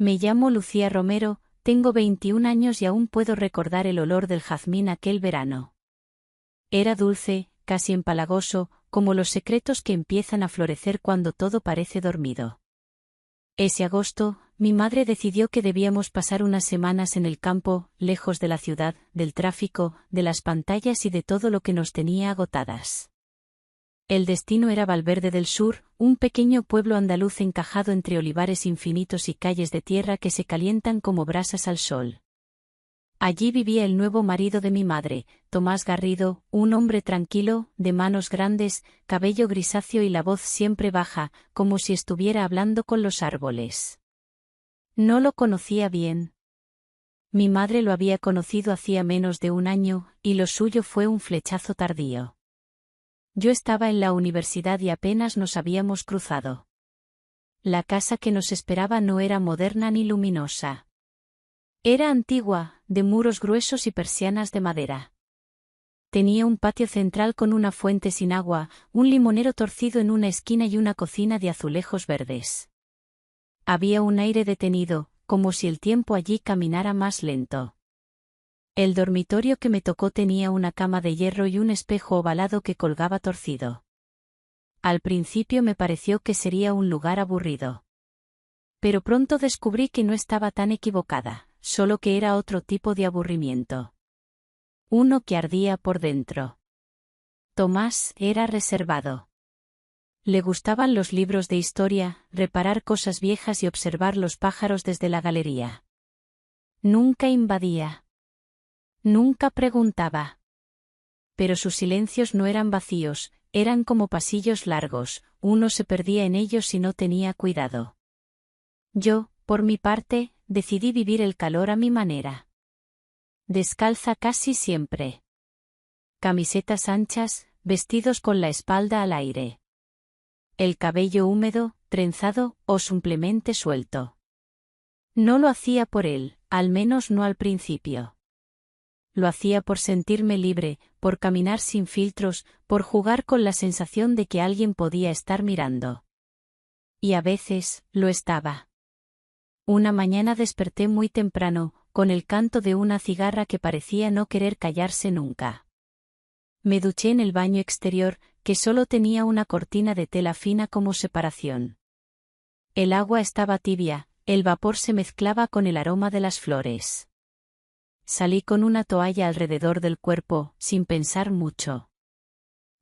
Me llamo Lucía Romero, tengo 21 años y aún puedo recordar el olor del jazmín aquel verano. Era dulce, casi empalagoso, como los secretos que empiezan a florecer cuando todo parece dormido. Ese agosto, mi madre decidió que debíamos pasar unas semanas en el campo, lejos de la ciudad, del tráfico, de las pantallas y de todo lo que nos tenía agotadas. El destino era Valverde del Sur, un pequeño pueblo andaluz encajado entre olivares infinitos y calles de tierra que se calientan como brasas al sol. Allí vivía el nuevo marido de mi madre, Tomás Garrido, un hombre tranquilo, de manos grandes, cabello grisáceo y la voz siempre baja, como si estuviera hablando con los árboles. No lo conocía bien. Mi madre lo había conocido hacía menos de un año, y lo suyo fue un flechazo tardío. Yo estaba en la universidad y apenas nos habíamos cruzado. La casa que nos esperaba no era moderna ni luminosa. Era antigua, de muros gruesos y persianas de madera. Tenía un patio central con una fuente sin agua, un limonero torcido en una esquina y una cocina de azulejos verdes. Había un aire detenido, como si el tiempo allí caminara más lento. El dormitorio que me tocó tenía una cama de hierro y un espejo ovalado que colgaba torcido. Al principio me pareció que sería un lugar aburrido. Pero pronto descubrí que no estaba tan equivocada, solo que era otro tipo de aburrimiento. Uno que ardía por dentro. Tomás era reservado. Le gustaban los libros de historia, reparar cosas viejas y observar los pájaros desde la galería. Nunca invadía. Nunca preguntaba. Pero sus silencios no eran vacíos, eran como pasillos largos, uno se perdía en ellos si no tenía cuidado. Yo, por mi parte, decidí vivir el calor a mi manera. Descalza casi siempre. Camisetas anchas, vestidos con la espalda al aire. El cabello húmedo, trenzado o simplemente suelto. No lo hacía por él, al menos no al principio. Lo hacía por sentirme libre, por caminar sin filtros, por jugar con la sensación de que alguien podía estar mirando. Y a veces, lo estaba. Una mañana desperté muy temprano, con el canto de una cigarra que parecía no querer callarse nunca. Me duché en el baño exterior, que solo tenía una cortina de tela fina como separación. El agua estaba tibia, el vapor se mezclaba con el aroma de las flores. Salí con una toalla alrededor del cuerpo, sin pensar mucho.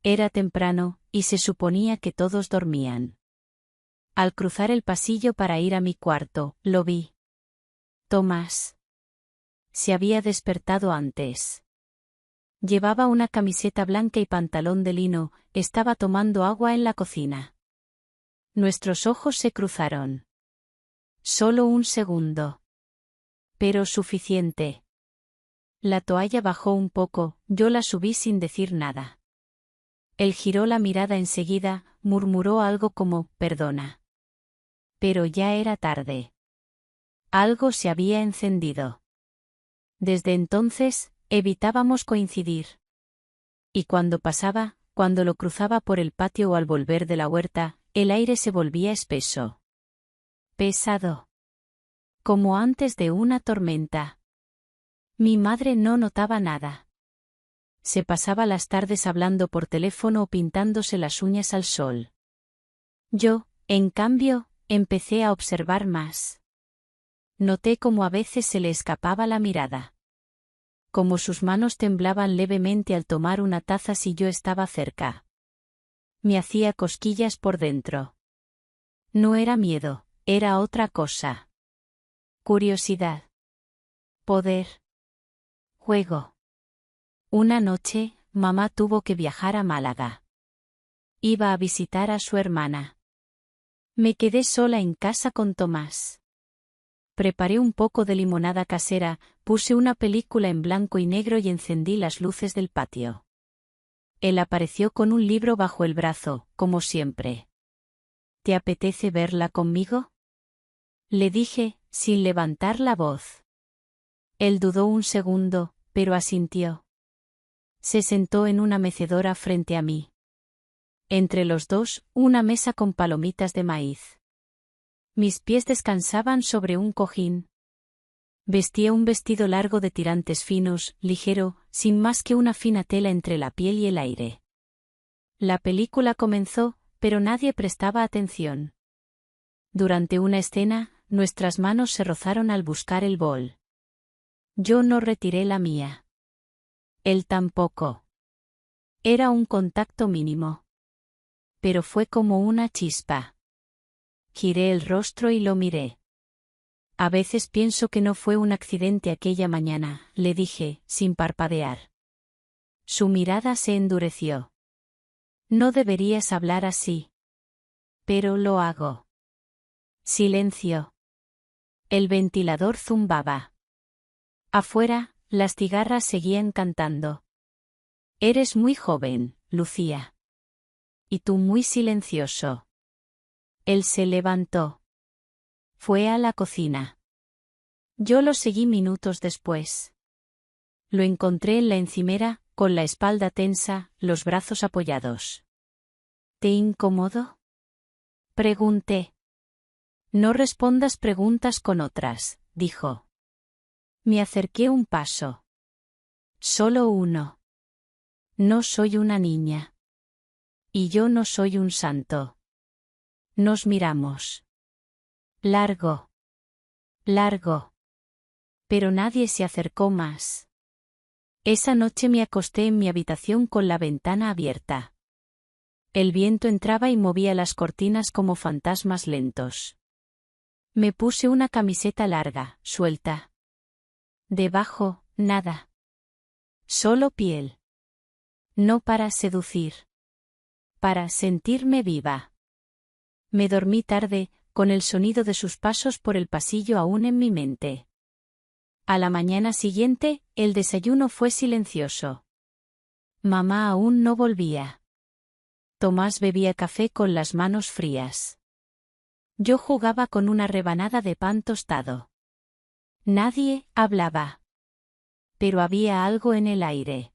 Era temprano, y se suponía que todos dormían. Al cruzar el pasillo para ir a mi cuarto, lo vi. Tomás. Se había despertado antes. Llevaba una camiseta blanca y pantalón de lino, estaba tomando agua en la cocina. Nuestros ojos se cruzaron. Solo un segundo. Pero suficiente. La toalla bajó un poco, yo la subí sin decir nada. Él giró la mirada enseguida, murmuró algo como, perdona. Pero ya era tarde. Algo se había encendido. Desde entonces, evitábamos coincidir. Y cuando pasaba, cuando lo cruzaba por el patio o al volver de la huerta, el aire se volvía espeso. Pesado. Como antes de una tormenta. Mi madre no notaba nada. Se pasaba las tardes hablando por teléfono o pintándose las uñas al sol. Yo, en cambio, empecé a observar más. Noté cómo a veces se le escapaba la mirada. Como sus manos temblaban levemente al tomar una taza si yo estaba cerca. Me hacía cosquillas por dentro. No era miedo, era otra cosa. Curiosidad. Poder. Juego. Una noche, mamá tuvo que viajar a Málaga. Iba a visitar a su hermana. Me quedé sola en casa con Tomás. Preparé un poco de limonada casera, puse una película en blanco y negro y encendí las luces del patio. Él apareció con un libro bajo el brazo, como siempre. ¿Te apetece verla conmigo? Le dije, sin levantar la voz. Él dudó un segundo, pero asintió. Se sentó en una mecedora frente a mí. Entre los dos, una mesa con palomitas de maíz. Mis pies descansaban sobre un cojín. Vestía un vestido largo de tirantes finos, ligero, sin más que una fina tela entre la piel y el aire. La película comenzó, pero nadie prestaba atención. Durante una escena, nuestras manos se rozaron al buscar el bol. Yo no retiré la mía. Él tampoco. Era un contacto mínimo. Pero fue como una chispa. Giré el rostro y lo miré. A veces pienso que no fue un accidente aquella mañana, le dije, sin parpadear. Su mirada se endureció. No deberías hablar así. Pero lo hago. Silencio. El ventilador zumbaba. Afuera, las cigarras seguían cantando. Eres muy joven, Lucía. Y tú muy silencioso. Él se levantó. Fue a la cocina. Yo lo seguí minutos después. Lo encontré en la encimera, con la espalda tensa, los brazos apoyados. ¿Te incomodo? Pregunté. No respondas preguntas con otras, dijo. Me acerqué un paso. Solo uno. No soy una niña. Y yo no soy un santo. Nos miramos. Largo. Largo. Pero nadie se acercó más. Esa noche me acosté en mi habitación con la ventana abierta. El viento entraba y movía las cortinas como fantasmas lentos. Me puse una camiseta larga, suelta. Debajo, nada. Solo piel. No para seducir. Para sentirme viva. Me dormí tarde, con el sonido de sus pasos por el pasillo aún en mi mente. A la mañana siguiente, el desayuno fue silencioso. Mamá aún no volvía. Tomás bebía café con las manos frías. Yo jugaba con una rebanada de pan tostado. Nadie hablaba. Pero había algo en el aire.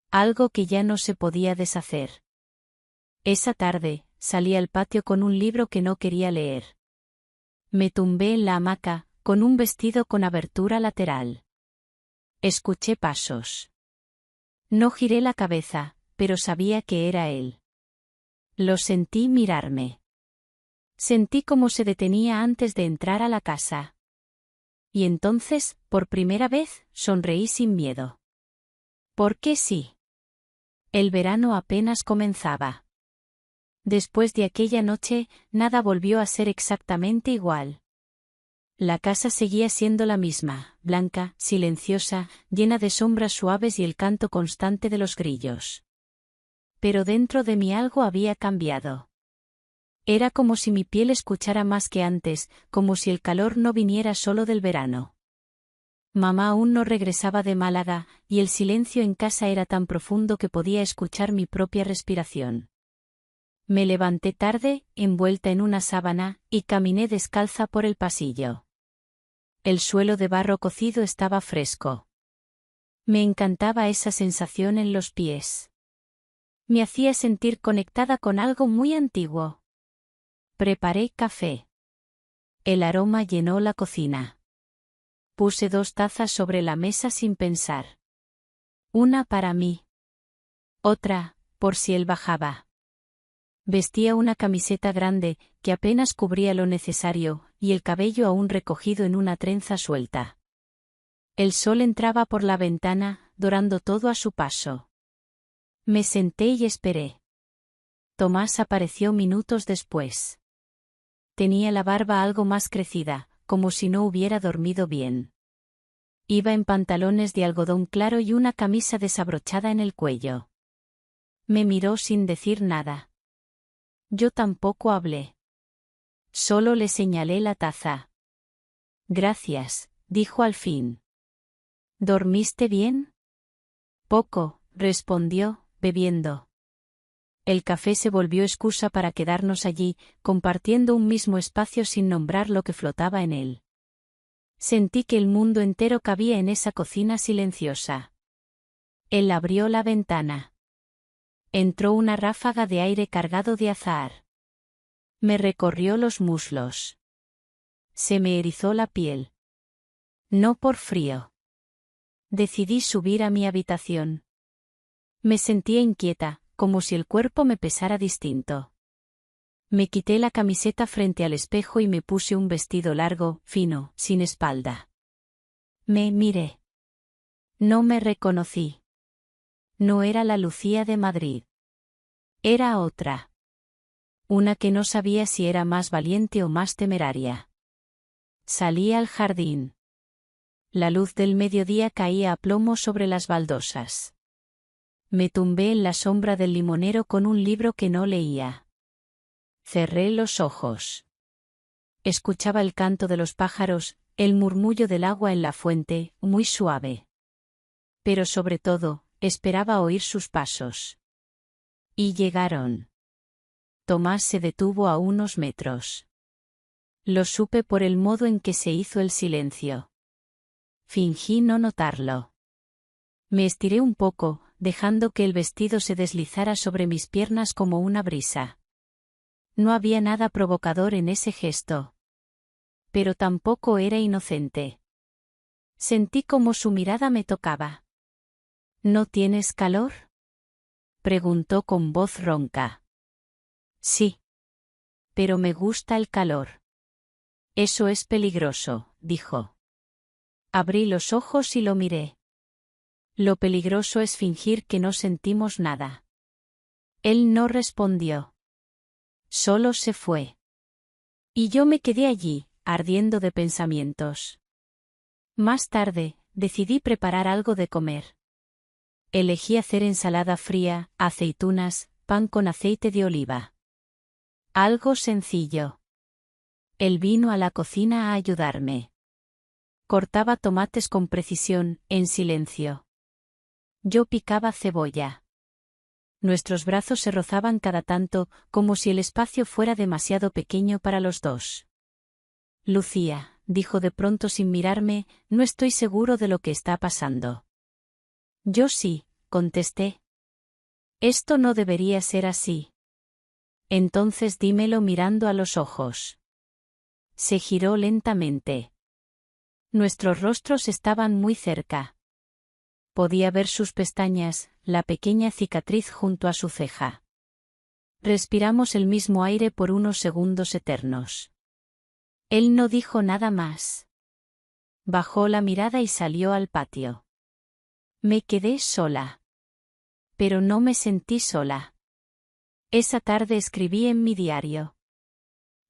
Algo que ya no se podía deshacer. Esa tarde, salí al patio con un libro que no quería leer. Me tumbé en la hamaca, con un vestido con abertura lateral. Escuché pasos. No giré la cabeza, pero sabía que era él. Lo sentí mirarme. Sentí cómo se detenía antes de entrar a la casa. Y entonces, por primera vez, sonreí sin miedo. ¿Por qué sí? El verano apenas comenzaba. Después de aquella noche, nada volvió a ser exactamente igual. La casa seguía siendo la misma, blanca, silenciosa, llena de sombras suaves y el canto constante de los grillos. Pero dentro de mí algo había cambiado. Era como si mi piel escuchara más que antes, como si el calor no viniera solo del verano. Mamá aún no regresaba de Málaga, y el silencio en casa era tan profundo que podía escuchar mi propia respiración. Me levanté tarde, envuelta en una sábana, y caminé descalza por el pasillo. El suelo de barro cocido estaba fresco. Me encantaba esa sensación en los pies. Me hacía sentir conectada con algo muy antiguo. Preparé café. El aroma llenó la cocina. Puse 2 tazas sobre la mesa sin pensar. Una para mí. Otra, por si él bajaba. Vestía una camiseta grande, que apenas cubría lo necesario, y el cabello aún recogido en una trenza suelta. El sol entraba por la ventana, dorando todo a su paso. Me senté y esperé. Tomás apareció minutos después. Tenía la barba algo más crecida, como si no hubiera dormido bien. Iba en pantalones de algodón claro y una camisa desabrochada en el cuello. Me miró sin decir nada. Yo tampoco hablé. Solo le señalé la taza. Gracias, dijo al fin. ¿Dormiste bien? Poco, respondió, bebiendo. El café se volvió excusa para quedarnos allí, compartiendo un mismo espacio sin nombrar lo que flotaba en él. Sentí que el mundo entero cabía en esa cocina silenciosa. Él abrió la ventana. Entró una ráfaga de aire cargado de azahar. Me recorrió los muslos. Se me erizó la piel. No por frío. Decidí subir a mi habitación. Me sentía inquieta, como si el cuerpo me pesara distinto. Me quité la camiseta frente al espejo y me puse un vestido largo, fino, sin espalda. Me miré. No me reconocí. No era la Lucía de Madrid. Era otra. Una que no sabía si era más valiente o más temeraria. Salí al jardín. La luz del mediodía caía a plomo sobre las baldosas. Me tumbé en la sombra del limonero con un libro que no leía. Cerré los ojos. Escuchaba el canto de los pájaros, el murmullo del agua en la fuente, muy suave. Pero sobre todo, esperaba oír sus pasos. Y llegaron. Tomás se detuvo a unos metros. Lo supe por el modo en que se hizo el silencio. Fingí no notarlo. Me estiré un poco, dejando que el vestido se deslizara sobre mis piernas como una brisa. No había nada provocador en ese gesto. Pero tampoco era inocente. Sentí como su mirada me tocaba. ¿No tienes calor?, preguntó con voz ronca. Sí. Pero me gusta el calor. Eso es peligroso, dijo. Abrí los ojos y lo miré. Lo peligroso es fingir que no sentimos nada. Él no respondió. Solo se fue. Y yo me quedé allí, ardiendo de pensamientos. Más tarde, decidí preparar algo de comer. Elegí hacer ensalada fría, aceitunas, pan con aceite de oliva. Algo sencillo. Él vino a la cocina a ayudarme. Cortaba tomates con precisión, en silencio. Yo picaba cebolla. Nuestros brazos se rozaban cada tanto, como si el espacio fuera demasiado pequeño para los dos. Lucía, dijo de pronto sin mirarme, no estoy seguro de lo que está pasando. Yo sí, contesté. Esto no debería ser así. Entonces dímelo mirando a los ojos. Se giró lentamente. Nuestros rostros estaban muy cerca. Podía ver sus pestañas, la pequeña cicatriz junto a su ceja. Respiramos el mismo aire por unos segundos eternos. Él no dijo nada más. Bajó la mirada y salió al patio. Me quedé sola. Pero no me sentí sola. Esa tarde escribí en mi diario.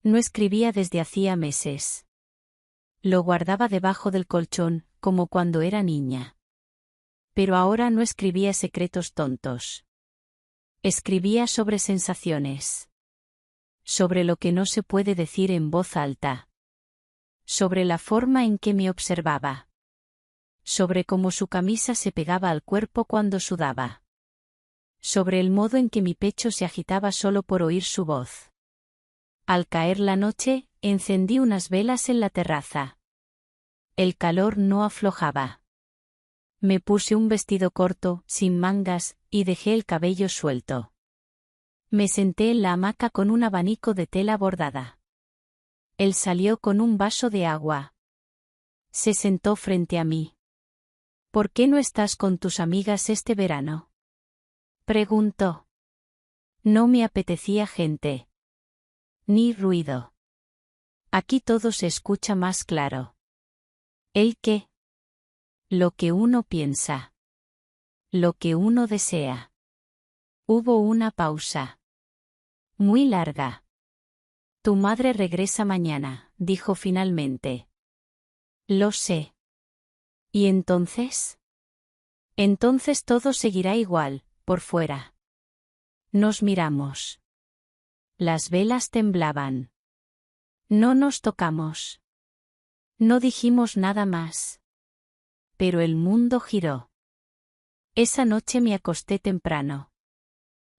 No escribía desde hacía meses. Lo guardaba debajo del colchón, como cuando era niña. Pero ahora no escribía secretos tontos. Escribía sobre sensaciones. Sobre lo que no se puede decir en voz alta. Sobre la forma en que me observaba. Sobre cómo su camisa se pegaba al cuerpo cuando sudaba. Sobre el modo en que mi pecho se agitaba solo por oír su voz. Al caer la noche, encendí unas velas en la terraza. El calor no aflojaba. Me puse un vestido corto, sin mangas, y dejé el cabello suelto. Me senté en la hamaca con un abanico de tela bordada. Él salió con un vaso de agua. Se sentó frente a mí. ¿Por qué no estás con tus amigas este verano?, preguntó. No me apetecía gente. Ni ruido. Aquí todo se escucha más claro. ¿El qué? Lo que uno piensa. Lo que uno desea. Hubo una pausa. Muy larga. Tu madre regresa mañana, dijo finalmente. Lo sé. ¿Y entonces? Entonces todo seguirá igual, por fuera. Nos miramos. Las velas temblaban. No nos tocamos. No dijimos nada más. Pero el mundo giró. Esa noche me acosté temprano.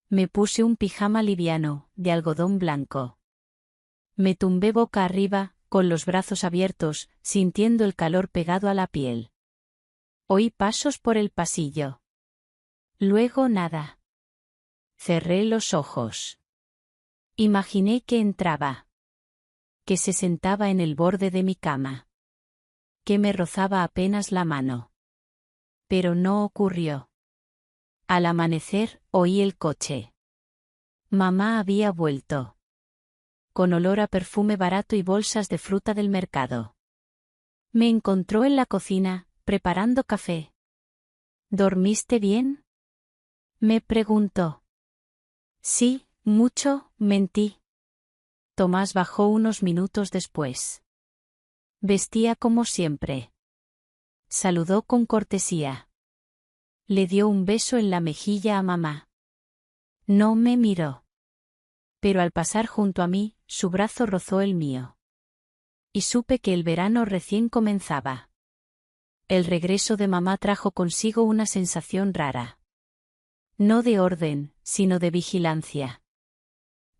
Me puse un pijama liviano, de algodón blanco. Me tumbé boca arriba, con los brazos abiertos, sintiendo el calor pegado a la piel. Oí pasos por el pasillo. Luego nada. Cerré los ojos. Imaginé que entraba. que se sentaba en el borde de mi cama, que me rozaba apenas la mano. Pero no ocurrió. Al amanecer, oí el coche. Mamá había vuelto. Con olor a perfume barato y bolsas de fruta del mercado. Me encontró en la cocina, preparando café. ¿Dormiste bien?, me preguntó. Sí, mucho, mentí. Tomás bajó unos minutos después. Vestía como siempre. Saludó con cortesía. Le dio un beso en la mejilla a mamá. No me miró. Pero al pasar junto a mí, su brazo rozó el mío. Y supe que el verano recién comenzaba. El regreso de mamá trajo consigo una sensación rara. No de orden, sino de vigilancia.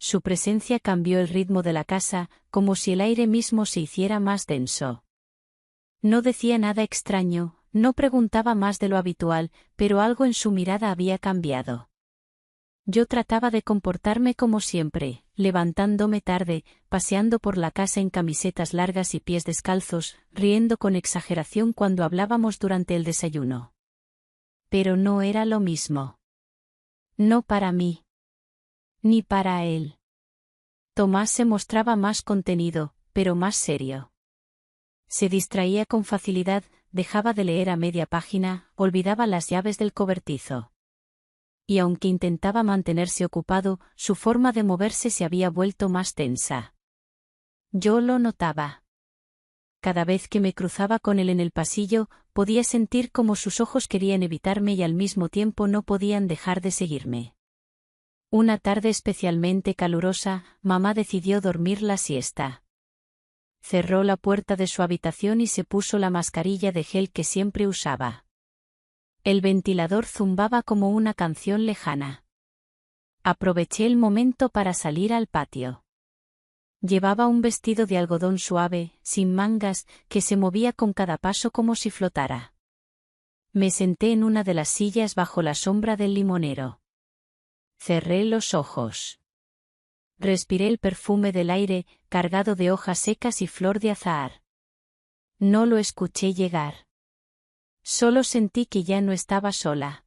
Su presencia cambió el ritmo de la casa, como si el aire mismo se hiciera más denso. No decía nada extraño, no preguntaba más de lo habitual, pero algo en su mirada había cambiado. Yo trataba de comportarme como siempre, levantándome tarde, paseando por la casa en camisetas largas y pies descalzos, riendo con exageración cuando hablábamos durante el desayuno. Pero no era lo mismo. No para mí. Ni para él. Tomás se mostraba más contenido, pero más serio. Se distraía con facilidad, dejaba de leer a media página, olvidaba las llaves del cobertizo. Y aunque intentaba mantenerse ocupado, su forma de moverse se había vuelto más tensa. Yo lo notaba. Cada vez que me cruzaba con él en el pasillo, podía sentir como sus ojos querían evitarme y al mismo tiempo no podían dejar de seguirme. Una tarde especialmente calurosa, mamá decidió dormir la siesta. Cerró la puerta de su habitación y se puso la mascarilla de gel que siempre usaba. El ventilador zumbaba como una canción lejana. Aproveché el momento para salir al patio. Llevaba un vestido de algodón suave, sin mangas, que se movía con cada paso como si flotara. Me senté en una de las sillas bajo la sombra del limonero. Cerré los ojos. Respiré el perfume del aire, cargado de hojas secas y flor de azahar. No lo escuché llegar. Solo sentí que ya no estaba sola.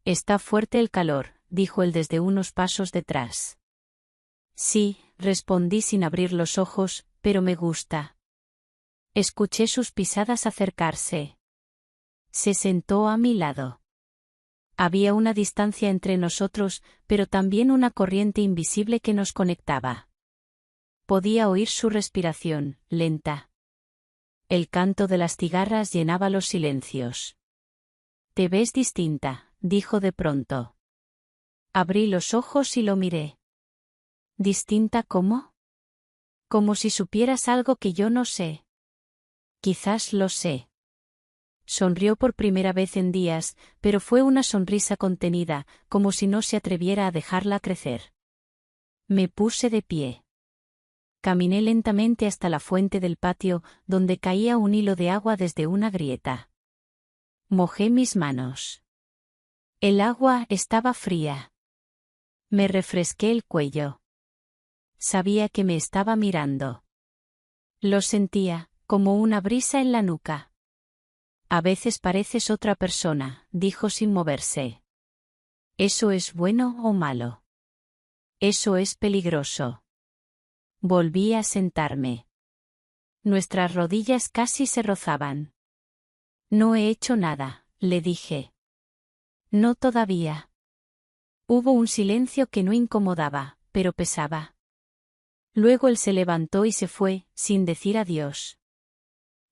Está fuerte el calor, dijo él desde unos pasos detrás. Sí, respondí sin abrir los ojos, pero me gusta. Escuché sus pisadas acercarse. Se sentó a mi lado. Había una distancia entre nosotros, pero también una corriente invisible que nos conectaba. Podía oír su respiración, lenta. El canto de las cigarras llenaba los silencios. «Te ves distinta», dijo de pronto. Abrí los ojos y lo miré. ¿Distinta cómo? Como si supieras algo que yo no sé. Quizás lo sé. Sonrió por primera vez en días, pero fue una sonrisa contenida, como si no se atreviera a dejarla crecer. Me puse de pie. Caminé lentamente hasta la fuente del patio, donde caía un hilo de agua desde una grieta. Mojé mis manos. El agua estaba fría. Me refresqué el cuello. Sabía que me estaba mirando. Lo sentía, como una brisa en la nuca. A veces pareces otra persona, dijo sin moverse. ¿Eso es bueno o malo? Eso es peligroso. Volví a sentarme. Nuestras rodillas casi se rozaban. No he hecho nada, le dije. No todavía. Hubo un silencio que no incomodaba, pero pesaba. Luego él se levantó y se fue, sin decir adiós.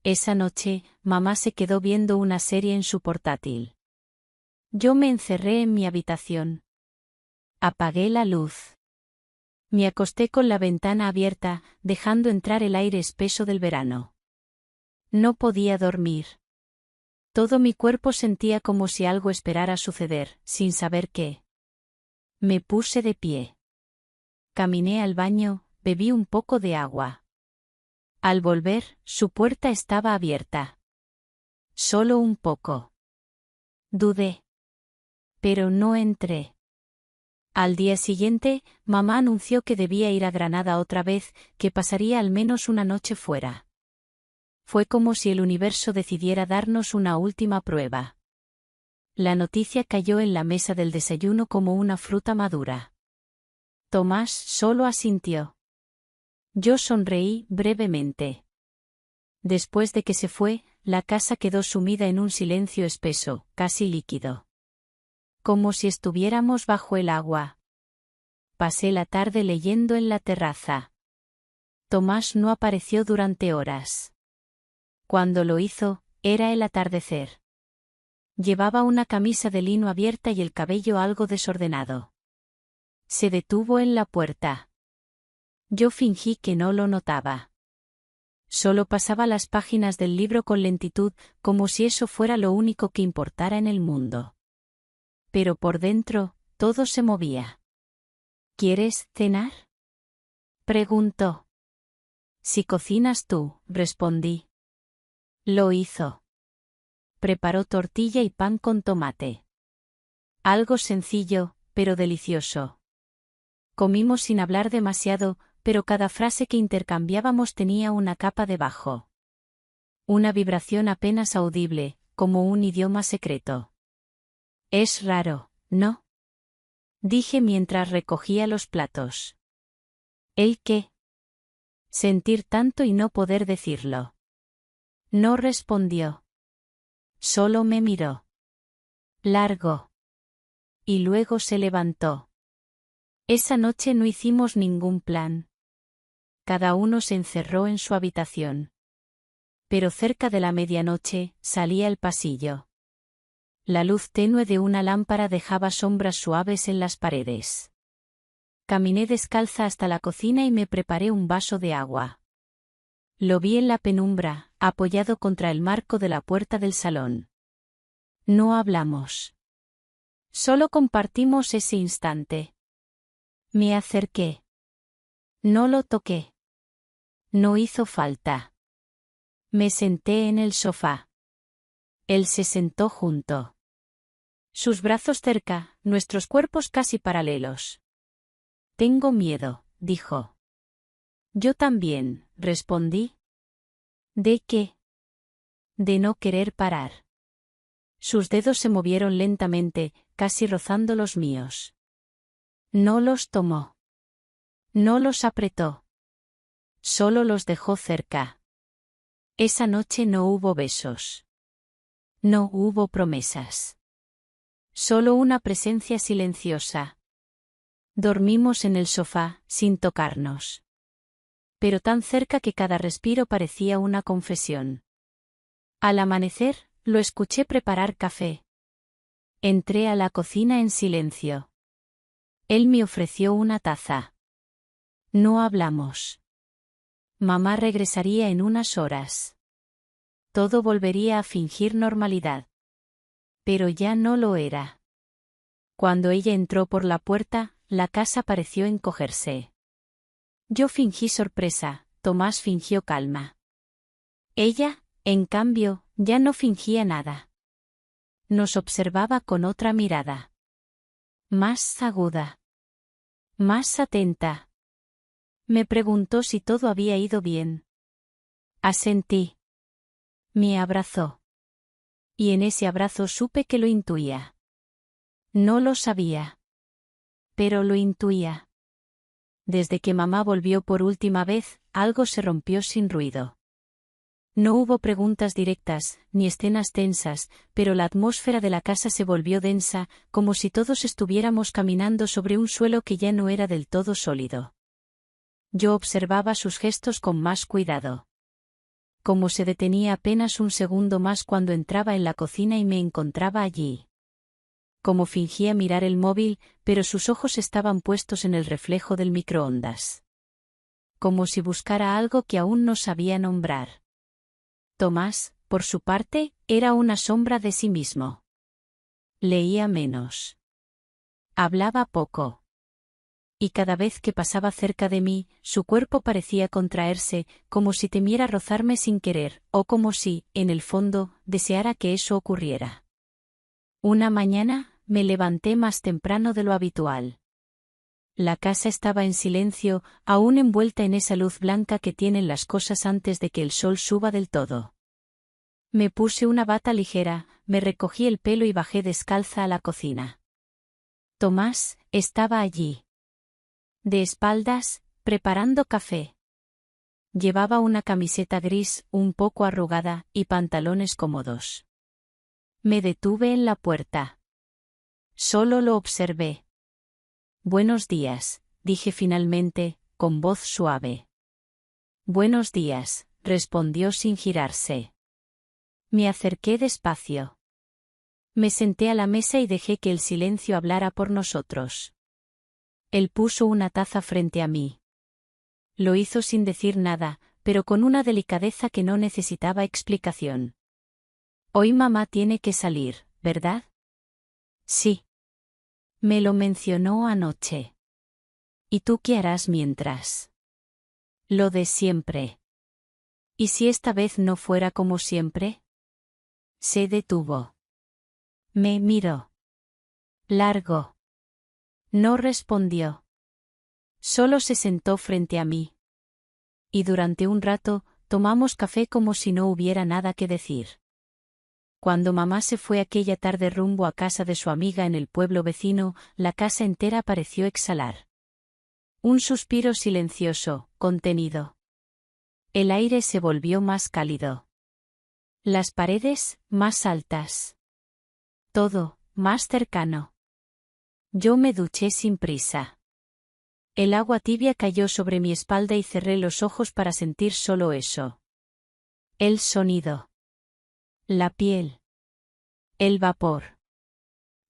Esa noche, mamá se quedó viendo una serie en su portátil. Yo me encerré en mi habitación. Apagué la luz. Me acosté con la ventana abierta, dejando entrar el aire espeso del verano. No podía dormir. Todo mi cuerpo sentía como si algo esperara suceder, sin saber qué. Me puse de pie. Caminé al baño, bebí un poco de agua. Al volver, su puerta estaba abierta. Solo un poco. Dudé. Pero no entré. Al día siguiente, mamá anunció que debía ir a Granada otra vez, que pasaría al menos una noche fuera. Fue como si el universo decidiera darnos una última prueba. La noticia cayó en la mesa del desayuno como una fruta madura. Tomás solo asintió. Yo sonreí brevemente. Después de que se fue, la casa quedó sumida en un silencio espeso, casi líquido. Como si estuviéramos bajo el agua. Pasé la tarde leyendo en la terraza. Tomás no apareció durante horas. Cuando lo hizo, era el atardecer. Llevaba una camisa de lino abierta y el cabello algo desordenado. Se detuvo en la puerta. Yo fingí que no lo notaba. Solo pasaba las páginas del libro con lentitud, como si eso fuera lo único que importara en el mundo. Pero por dentro, todo se movía. ¿Quieres cenar?, preguntó. Si cocinas tú, respondí. Lo hizo. Preparó tortilla y pan con tomate. Algo sencillo, pero delicioso. Comimos sin hablar demasiado, pero cada frase que intercambiábamos tenía una capa debajo. Una vibración apenas audible, como un idioma secreto. Es raro, ¿no?, dije mientras recogía los platos. ¿El qué? Sentir tanto y no poder decirlo. No respondió. Solo me miró. Largo. Y luego se levantó. Esa noche no hicimos ningún plan. Cada uno se encerró en su habitación. Pero cerca de la medianoche, salí al pasillo. La luz tenue de una lámpara dejaba sombras suaves en las paredes. Caminé descalza hasta la cocina y me preparé un vaso de agua. Lo vi en la penumbra, apoyado contra el marco de la puerta del salón. No hablamos. Solo compartimos ese instante. Me acerqué. No lo toqué. No hizo falta. Me senté en el sofá. Él se sentó junto. Sus brazos cerca, nuestros cuerpos casi paralelos. Tengo miedo, dijo. Yo también, respondí. ¿De qué? De no querer parar. Sus dedos se movieron lentamente, casi rozando los míos. No los tomó. No los apretó. Solo los dejó cerca. Esa noche no hubo besos. No hubo promesas. Solo una presencia silenciosa. Dormimos en el sofá, sin tocarnos. Pero tan cerca que cada respiro parecía una confesión. Al amanecer, lo escuché preparar café. Entré a la cocina en silencio. Él me ofreció una taza. No hablamos. Mamá regresaría en unas horas. Todo volvería a fingir normalidad. Pero ya no lo era. Cuando ella entró por la puerta, la casa pareció encogerse. Yo fingí sorpresa, Tomás fingió calma. Ella, en cambio, ya no fingía nada. Nos observaba con otra mirada. Más aguda. Más atenta. Me preguntó si todo había ido bien. Asentí. Me abrazó. Y en ese abrazo supe que lo intuía. No lo sabía. Pero lo intuía. Desde que mamá volvió por última vez, algo se rompió sin ruido. No hubo preguntas directas, ni escenas tensas, pero la atmósfera de la casa se volvió densa, como si todos estuviéramos caminando sobre un suelo que ya no era del todo sólido. Yo observaba sus gestos con más cuidado. Como se detenía apenas un segundo más cuando entraba en la cocina y me encontraba allí. Como fingía mirar el móvil, pero sus ojos estaban puestos en el reflejo del microondas. Como si buscara algo que aún no sabía nombrar. Tomás, por su parte, era una sombra de sí mismo. Leía menos. Hablaba poco. Y cada vez que pasaba cerca de mí, su cuerpo parecía contraerse, como si temiera rozarme sin querer, o como si, en el fondo, deseara que eso ocurriera. Una mañana, me levanté más temprano de lo habitual. La casa estaba en silencio, aún envuelta en esa luz blanca que tienen las cosas antes de que el sol suba del todo. Me puse una bata ligera, me recogí el pelo y bajé descalza a la cocina. Tomás estaba allí. De espaldas, preparando café. Llevaba una camiseta gris, un poco arrugada, y pantalones cómodos. Me detuve en la puerta. Solo lo observé. Buenos días, dije finalmente, con voz suave. Buenos días, respondió sin girarse. Me acerqué despacio. Me senté a la mesa y dejé que el silencio hablara por nosotros. Él puso una taza frente a mí. Lo hizo sin decir nada, pero con una delicadeza que no necesitaba explicación. Hoy mamá tiene que salir, ¿verdad? Sí. Me lo mencionó anoche. ¿Y tú qué harás mientras? Lo de siempre. ¿Y si esta vez no fuera como siempre? Se detuvo. Me miró. Largo. No respondió. Solo se sentó frente a mí. Y durante un rato, tomamos café como si no hubiera nada que decir. Cuando mamá se fue aquella tarde rumbo a casa de su amiga en el pueblo vecino, la casa entera pareció exhalar. Un suspiro silencioso, contenido. El aire se volvió más cálido. Las paredes, más altas. Todo, más cercano. Yo me duché sin prisa. El agua tibia cayó sobre mi espalda y cerré los ojos para sentir solo eso. El sonido. La piel. El vapor.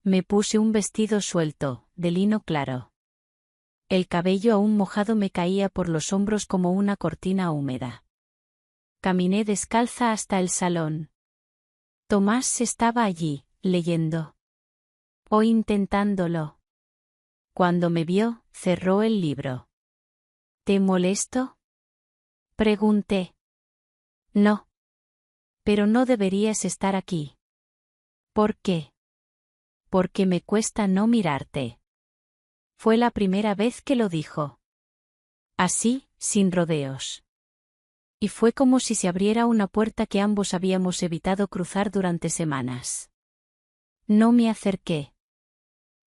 Me puse un vestido suelto, de lino claro. El cabello aún mojado me caía por los hombros como una cortina húmeda. Caminé descalza hasta el salón. Tomás estaba allí, leyendo. O intentándolo. Cuando me vio, cerró el libro. ¿Te molesto? Pregunté. No. Pero no deberías estar aquí. ¿Por qué? Porque me cuesta no mirarte. Fue la primera vez que lo dijo. Así, sin rodeos. Y fue como si se abriera una puerta que ambos habíamos evitado cruzar durante semanas. No me acerqué.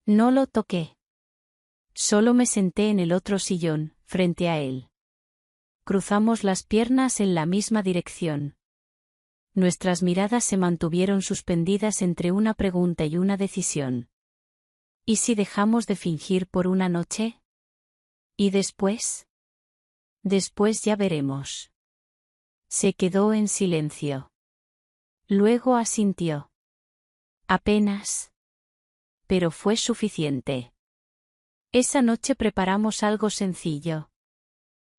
No lo toqué. Solo me senté en el otro sillón, frente a él. Cruzamos las piernas en la misma dirección. Nuestras miradas se mantuvieron suspendidas entre una pregunta y una decisión. ¿Y si dejamos de fingir por una noche? ¿Y después? Después ya veremos. Se quedó en silencio. Luego asintió. Apenas. Pero fue suficiente. Esa noche preparamos algo sencillo.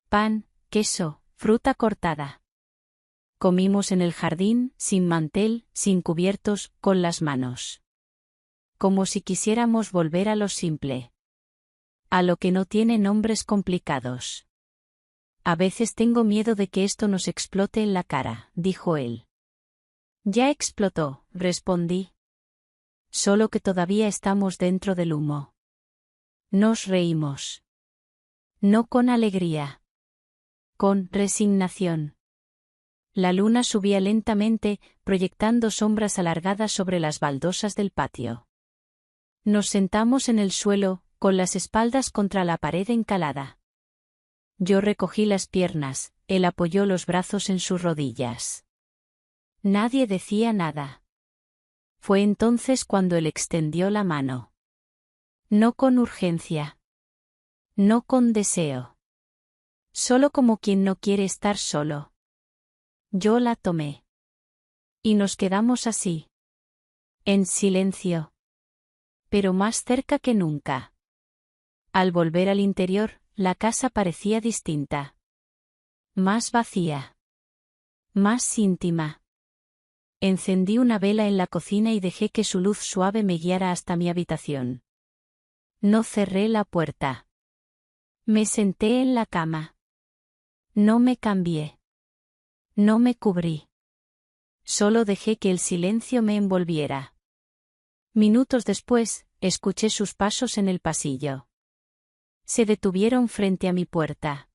Pan, queso, fruta cortada. Comimos en el jardín, sin mantel, sin cubiertos, con las manos. Como si quisiéramos volver a lo simple. A lo que no tiene nombres complicados. A veces tengo miedo de que esto nos explote en la cara, dijo él. Ya explotó, respondí. Solo que todavía estamos dentro del humo. Nos reímos. No con alegría. Con resignación. La luna subía lentamente, proyectando sombras alargadas sobre las baldosas del patio. Nos sentamos en el suelo, con las espaldas contra la pared encalada. Yo recogí las piernas, él apoyó los brazos en sus rodillas. Nadie decía nada. Fue entonces cuando él extendió la mano. No con urgencia. No con deseo. Solo como quien no quiere estar solo. Yo la tomé. Y nos quedamos así. En silencio. Pero más cerca que nunca. Al volver al interior, la casa parecía distinta. Más vacía. Más íntima. Encendí una vela en la cocina y dejé que su luz suave me guiara hasta mi habitación. No cerré la puerta. Me senté en la cama. No me cambié. No me cubrí. Solo dejé que el silencio me envolviera. Minutos después, escuché sus pasos en el pasillo. Se detuvieron frente a mi puerta.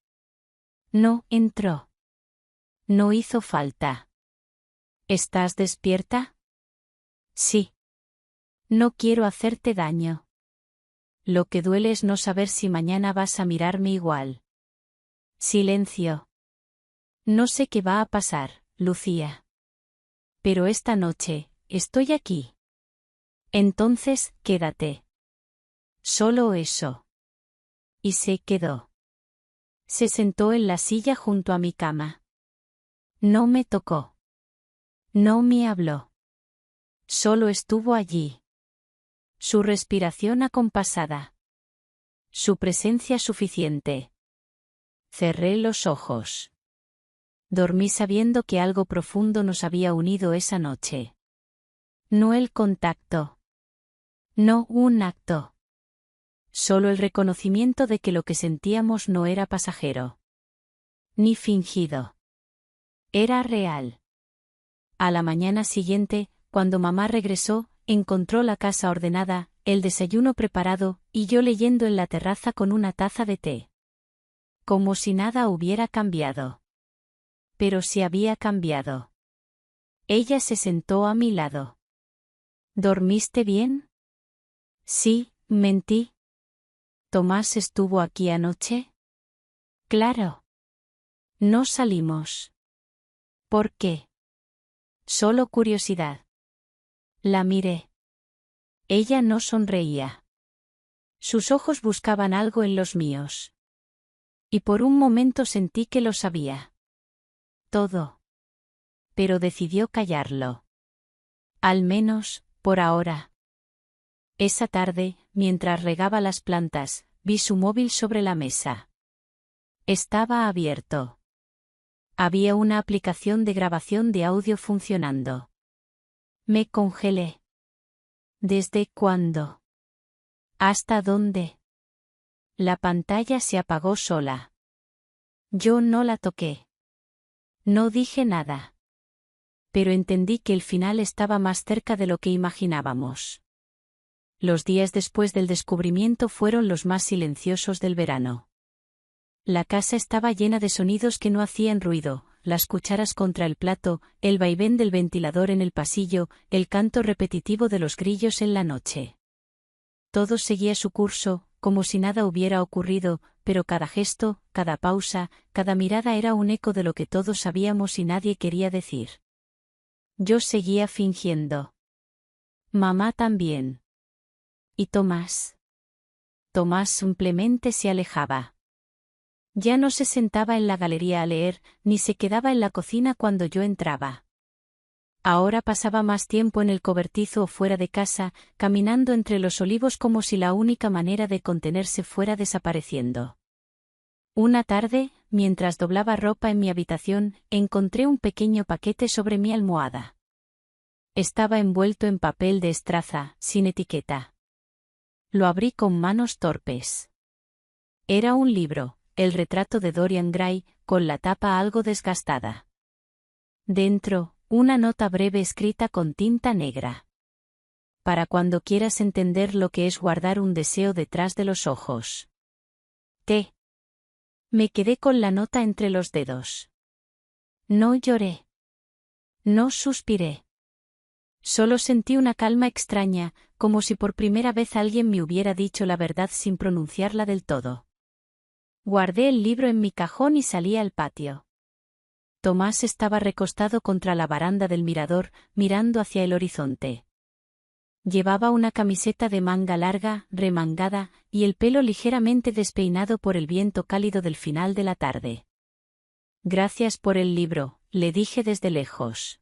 No entró. No hizo falta. ¿Estás despierta? Sí. No quiero hacerte daño. Lo que duele es no saber si mañana vas a mirarme igual. Silencio. No sé qué va a pasar, Lucía. Pero esta noche, estoy aquí. Entonces, quédate. Solo eso. Y se quedó. Se sentó en la silla junto a mi cama. No me tocó. No me habló. Solo estuvo allí. Su respiración acompasada. Su presencia suficiente. Cerré los ojos. Dormí sabiendo que algo profundo nos había unido esa noche. No el contacto. No un acto. Solo el reconocimiento de que lo que sentíamos no era pasajero. Ni fingido. Era real. A la mañana siguiente, cuando mamá regresó, encontró la casa ordenada, el desayuno preparado, y yo leyendo en la terraza con una taza de té. Como si nada hubiera cambiado. Pero sí había cambiado. Ella se sentó a mi lado. ¿Dormiste bien? Sí, mentí. ¿Tomás estuvo aquí anoche? Claro. No salimos. ¿Por qué? Solo curiosidad. La miré. Ella no sonreía. Sus ojos buscaban algo en los míos. Y por un momento sentí que lo sabía. Todo. Pero decidió callarlo. Al menos, por ahora. Esa tarde, mientras regaba las plantas, vi su móvil sobre la mesa. Estaba abierto. Había una aplicación de grabación de audio funcionando. Me congelé. ¿Desde cuándo? ¿Hasta dónde? La pantalla se apagó sola. Yo no la toqué. No dije nada. Pero entendí que el final estaba más cerca de lo que imaginábamos. Los días después del descubrimiento fueron los más silenciosos del verano. La casa estaba llena de sonidos que no hacían ruido, las cucharas contra el plato, el vaivén del ventilador en el pasillo, el canto repetitivo de los grillos en la noche. Todo seguía su curso, como si nada hubiera ocurrido, pero cada gesto, cada pausa, cada mirada era un eco de lo que todos sabíamos y nadie quería decir. Yo seguía fingiendo. Mamá también. ¿Y Tomás? Tomás simplemente se alejaba. Ya no se sentaba en la galería a leer, ni se quedaba en la cocina cuando yo entraba. Ahora pasaba más tiempo en el cobertizo o fuera de casa, caminando entre los olivos como si la única manera de contenerse fuera desapareciendo. Una tarde, mientras doblaba ropa en mi habitación, encontré un pequeño paquete sobre mi almohada. Estaba envuelto en papel de estraza, sin etiqueta. Lo abrí con manos torpes. Era un libro, el retrato de Dorian Gray, con la tapa algo desgastada. Dentro, una nota breve escrita con tinta negra. Para cuando quieras entender lo que es guardar un deseo detrás de los ojos. T. Me quedé con la nota entre los dedos. No lloré. No suspiré. Solo sentí una calma extraña, como si por primera vez alguien me hubiera dicho la verdad sin pronunciarla del todo. Guardé el libro en mi cajón y salí al patio. Tomás estaba recostado contra la baranda del mirador, mirando hacia el horizonte. Llevaba una camiseta de manga larga, remangada, y el pelo ligeramente despeinado por el viento cálido del final de la tarde. Gracias por el libro, le dije desde lejos.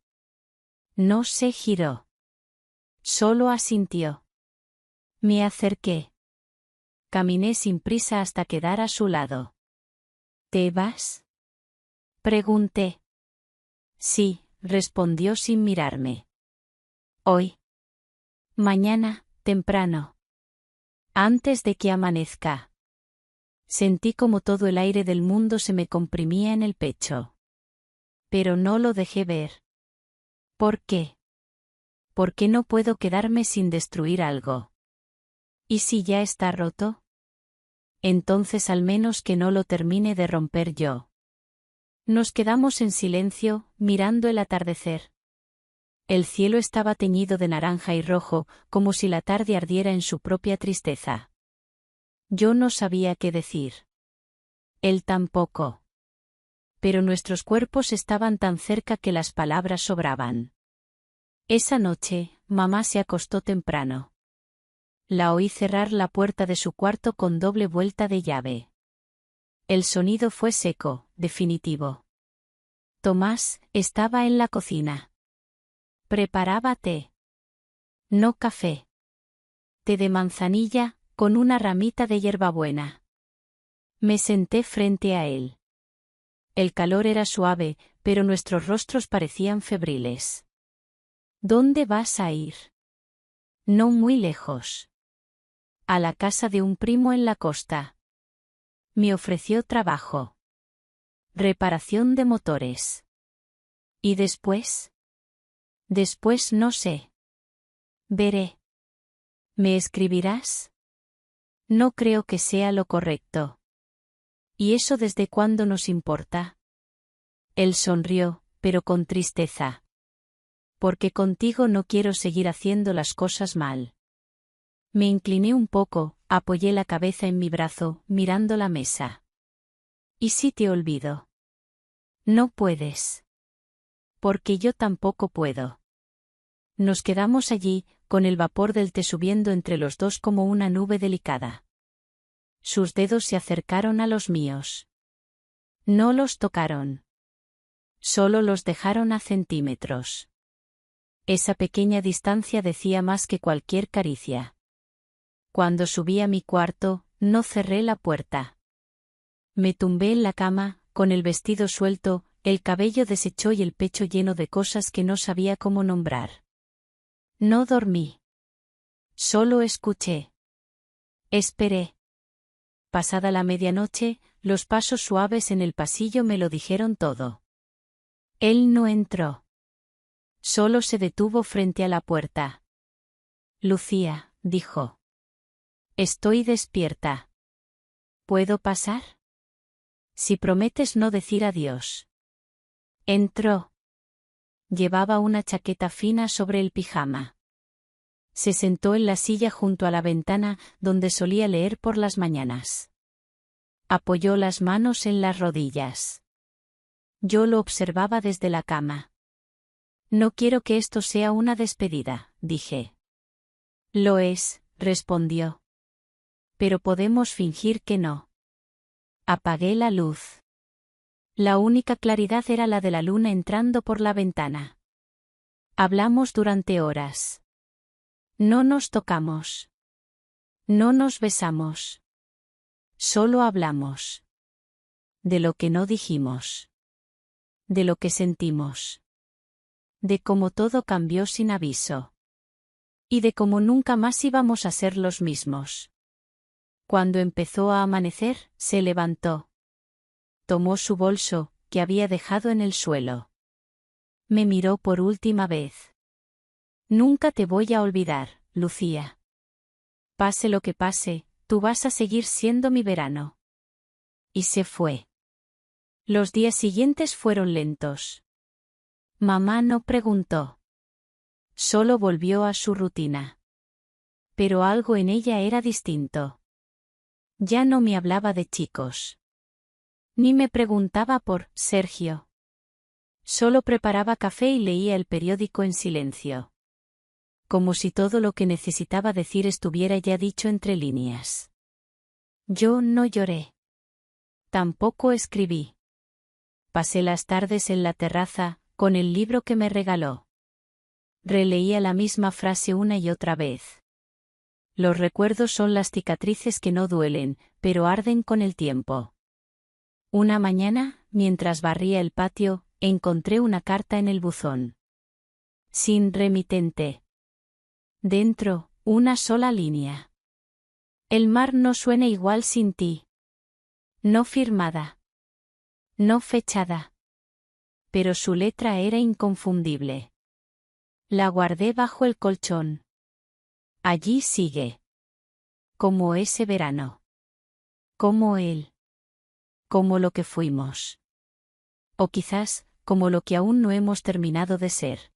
No se giró. Solo asintió. Me acerqué. Caminé sin prisa hasta quedar a su lado. ¿Te vas? Pregunté. Sí, respondió sin mirarme. Hoy. Mañana, temprano. Antes de que amanezca. Sentí como todo el aire del mundo se me comprimía en el pecho. Pero no lo dejé ver. ¿Por qué? ¿Por qué no puedo quedarme sin destruir algo? ¿Y si ya está roto? Entonces al menos que no lo termine de romper yo. Nos quedamos en silencio, mirando el atardecer. El cielo estaba teñido de naranja y rojo, como si la tarde ardiera en su propia tristeza. Yo no sabía qué decir. Él tampoco. Pero nuestros cuerpos estaban tan cerca que las palabras sobraban. Esa noche, mamá se acostó temprano. La oí cerrar la puerta de su cuarto con doble vuelta de llave. El sonido fue seco, definitivo. Tomás estaba en la cocina. Preparaba té. No café. Té de manzanilla, con una ramita de hierbabuena. Me senté frente a él. El calor era suave, pero nuestros rostros parecían febriles. ¿Dónde vas a ir? No muy lejos. A la casa de un primo en la costa. Me ofreció trabajo. Reparación de motores. ¿Y después? Después no sé. Veré. ¿Me escribirás? No creo que sea lo correcto. ¿Y eso desde cuándo nos importa? Él sonrió, pero con tristeza. Porque contigo no quiero seguir haciendo las cosas mal. Me incliné un poco, apoyé la cabeza en mi brazo, mirando la mesa. ¿Y si te olvido? No puedes. Porque yo tampoco puedo. Nos quedamos allí, con el vapor del té subiendo entre los dos como una nube delicada. Sus dedos se acercaron a los míos. No los tocaron. Solo los dejaron a centímetros. Esa pequeña distancia decía más que cualquier caricia. Cuando subí a mi cuarto, no cerré la puerta. Me tumbé en la cama, con el vestido suelto, el cabello deshecho y el pecho lleno de cosas que no sabía cómo nombrar. No dormí. Solo escuché. Esperé. Pasada la medianoche, los pasos suaves en el pasillo me lo dijeron todo. Él no entró. Solo se detuvo frente a la puerta. Lucía, dijo. Estoy despierta. ¿Puedo pasar? Si prometes no decir adiós. Entró. Llevaba una chaqueta fina sobre el pijama. Se sentó en la silla junto a la ventana, donde solía leer por las mañanas. Apoyó las manos en las rodillas. Yo lo observaba desde la cama. No quiero que esto sea una despedida, dije. Lo es, respondió. Pero podemos fingir que no. Apagué la luz. La única claridad era la de la luna entrando por la ventana. Hablamos durante horas. No nos tocamos. No nos besamos. Solo hablamos. De lo que no dijimos. De lo que sentimos. De cómo todo cambió sin aviso. Y de cómo nunca más íbamos a ser los mismos. Cuando empezó a amanecer, se levantó. Tomó su bolso, que había dejado en el suelo. Me miró por última vez. Nunca te voy a olvidar, Lucía. Pase lo que pase, tú vas a seguir siendo mi verano. Y se fue. Los días siguientes fueron lentos. Mamá no preguntó. Solo volvió a su rutina. Pero algo en ella era distinto. Ya no me hablaba de chicos. Ni me preguntaba por Sergio. Solo preparaba café y leía el periódico en silencio. Como si todo lo que necesitaba decir estuviera ya dicho entre líneas. Yo no lloré. Tampoco escribí. Pasé las tardes en la terraza, con el libro que me regaló. Releía la misma frase una y otra vez. Los recuerdos son las cicatrices que no duelen, pero arden con el tiempo. Una mañana, mientras barría el patio, encontré una carta en el buzón. Sin remitente. Dentro, una sola línea. El mar no suena igual sin ti. No firmada. No fechada. Pero su letra era inconfundible. La guardé bajo el colchón. Allí sigue. Como ese verano. Como él. Como lo que fuimos. O quizás, como lo que aún no hemos terminado de ser.